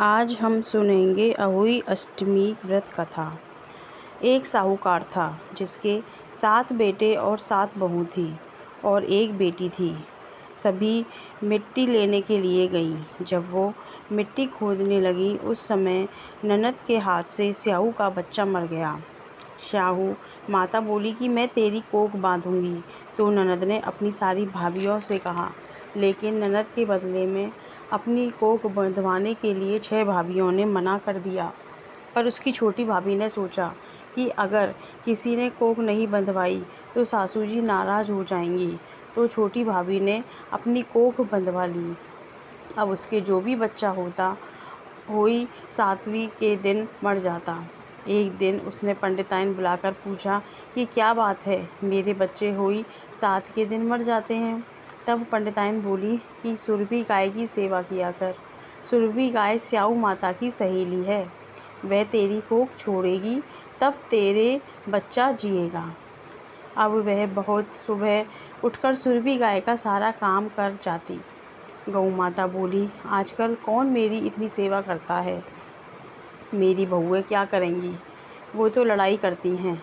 आज हम सुनेंगे अहोई अष्टमी व्रत कथा। एक साहूकार था जिसके 7 बेटे और 7 बहू थी और एक बेटी थी। सभी मिट्टी लेने के लिए गईं। जब वो मिट्टी खोदने लगी उस समय ननद के हाथ से स्याहू का बच्चा मर गया। स्याहू माता बोली कि मैं तेरी कोख बांधूंगी। तो ननद ने अपनी सारी भाभियों से कहा, लेकिन ननद के बदले में अपनी कोख बंधवाने के लिए 6 भाभियों ने मना कर दिया। पर उसकी छोटी भाभी ने सोचा कि अगर किसी ने कोख नहीं बंधवाई तो सासू जी नाराज़ हो जाएंगी। तो छोटी भाभी ने अपनी कोख बंधवा ली। अब उसके जो भी बच्चा होता होई 7वीं के दिन मर जाता। एक दिन उसने पंडिताइन बुलाकर पूछा कि क्या बात है, मेरे बच्चे होई 7 के दिन मर जाते हैं। तब पंडिताइन बोली कि सुरभि गाय की सेवा किया कर। सुरभि गाय स्याहू माता की सहेली है, वह तेरी कोख छोड़ेगी तब तेरे बच्चा जिएगा। अब वह बहुत सुबह उठकर सुरभि गाय का सारा काम कर जाती। गौ माता बोली, आजकल कौन मेरी इतनी सेवा करता है, मेरी बहुएं क्या करेंगी, वो तो लड़ाई करती हैं।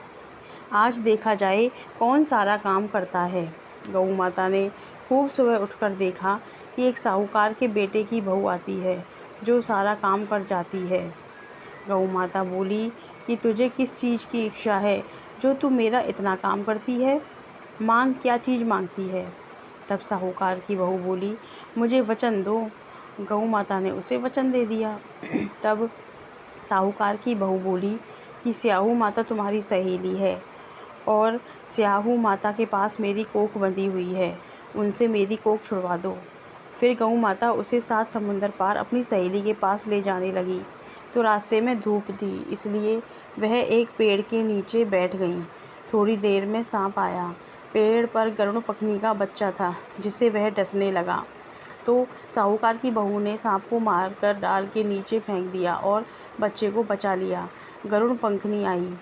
आज देखा जाए कौन सारा काम करता है। गौ माता ने खूब सुबह उठकर देखा कि एक साहूकार के बेटे की बहू आती है जो सारा काम कर जाती है। गौ माता बोली कि तुझे किस चीज़ की इच्छा है जो तू मेरा इतना काम करती है, मांग, क्या चीज़ मांगती है। तब साहूकार की बहू बोली, मुझे वचन दो। गौ माता ने उसे वचन दे दिया। तब साहूकार की बहू बोली कि स्याहू माता तुम्हारी सहेली है और स्याहू माता के पास मेरी कोख बंधी हुई है, उनसे मेरी कोख छुड़वा दो। फिर गऊ माता उसे 7 समुंदर पार अपनी सहेली के पास ले जाने लगी। तो रास्ते में धूप थी, इसलिए वह एक पेड़ के नीचे बैठ गई। थोड़ी देर में सांप आया। पेड़ पर गरुड़ पखनी का बच्चा था जिसे वह डसने लगा। तो साहूकार की बहू ने सांप को मारकर डाल के नीचे फेंक दिया और बच्चे को बचा लिया। गरुड़ पंखनी आई,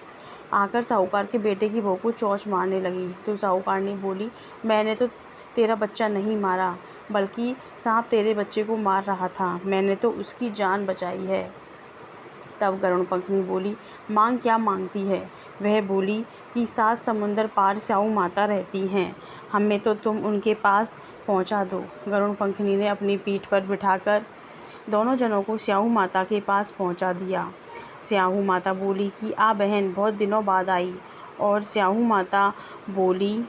आकर साहूकार के बेटे की बहू को चोंच मारने लगी। तो साहूकार ने बोली, मैंने तो तेरा बच्चा नहीं मारा, बल्कि सांप तेरे बच्चे को मार रहा था, मैंने तो उसकी जान बचाई है। तब गरुड़ पंखनी बोली, मांग, क्या मांगती है। वह बोली कि 7 समुंदर पार स्याहू माता रहती हैं, हमें तो तुम उनके पास पहुंचा दो। गरुड़ पंखनी ने अपनी पीठ पर बिठाकर दोनों जनों को स्याहू माता के पास पहुंचा दिया। स्याहू माता बोली कि आ बहन, बहुत दिनों बाद आई। और स्याहू माता बोली,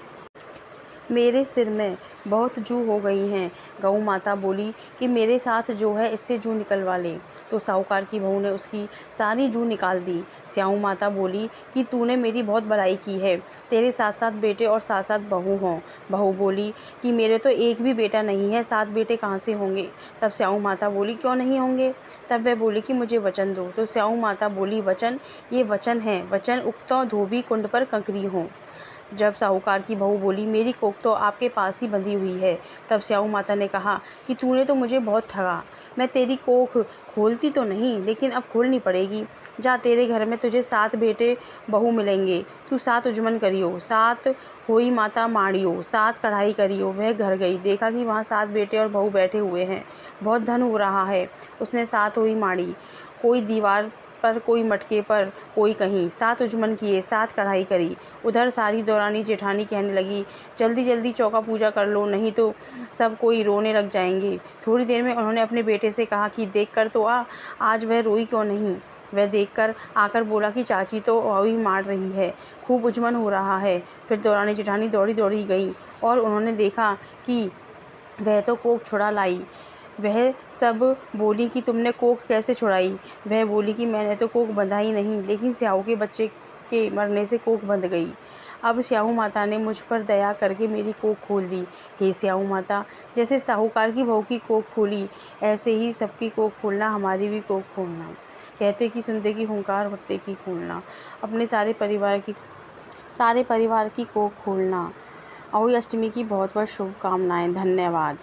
मेरे सिर में बहुत जू हो गई हैं। गऊ माता बोली कि मेरे साथ जो है इससे जू निकलवा ले। तो साहूकार की बहू ने उसकी सारी जू निकाल दी। स्याहू माता बोली कि तूने मेरी बहुत बड़ाई की है, तेरे 7-7 बेटे और 7-7 बहू हों। बहू बोली कि मेरे तो एक भी बेटा नहीं है, 7 बेटे कहाँ से होंगे। तब स्याहू माता बोली, क्यों नहीं होंगे। तब वह बोली कि मुझे वचन दो। तो स्याहू माता बोली, वचन, ये वचन है, वचन उक्तो धोबी कुंड पर कंकरी हों। जब साहूकार की बहू बोली, मेरी कोख तो आपके पास ही बंधी हुई है। तब स्याहू माता ने कहा कि तूने तो मुझे बहुत ठगा, मैं तेरी कोख खोलती तो नहीं, लेकिन अब खोलनी पड़ेगी। जा, तेरे घर में तुझे 7 बेटे बहू मिलेंगे, तू 7 उजमन करियो, 7 होई माता मारियो, 7 कढ़ाई करियो। वह घर गई, देखा कि वहाँ 7 बेटे और बहू बैठे हुए हैं, बहुत धन हो रहा है। उसने 7 होई मारी, कोई दीवार पर, कोई मटके पर, कोई कहीं। 7 उजमन किए, 7 कढ़ाई करी। उधर सारी दौरानी जेठानी कहने लगी, जल्दी जल्दी चौका पूजा कर लो, नहीं तो सब कोई रोने लग जाएंगे। थोड़ी देर में उन्होंने अपने बेटे से कहा कि देख कर तो आ, आज वह रोई क्यों नहीं। वह देखकर आकर बोला कि चाची तो वही मार रही है, खूब उजमन हो रहा है। फिर दौरानी जेठानी दौड़ी दौड़ी गई और उन्होंने देखा कि वह तो कोख छुड़ा लाई। वह सब बोली कि तुमने कोख कैसे छुड़ाई। वह बोली कि मैंने तो कोख बंधा ही नहीं, लेकिन स्याहू के बच्चे के मरने से कोख बंध गई। अब स्याहू माता ने मुझ पर दया करके मेरी कोख खोल दी। हे स्याहू माता, जैसे साहूकार की बहू की कोख खोली, ऐसे ही सबकी कोख खोलना, हमारी भी कोख खोलना। कहते कि सुनते की हुंकार, भरते की खोलना, अपने सारे परिवार की कोख खोलना। अहोई अष्टमी की बहुत बहुत शुभकामनाएं। धन्यवाद।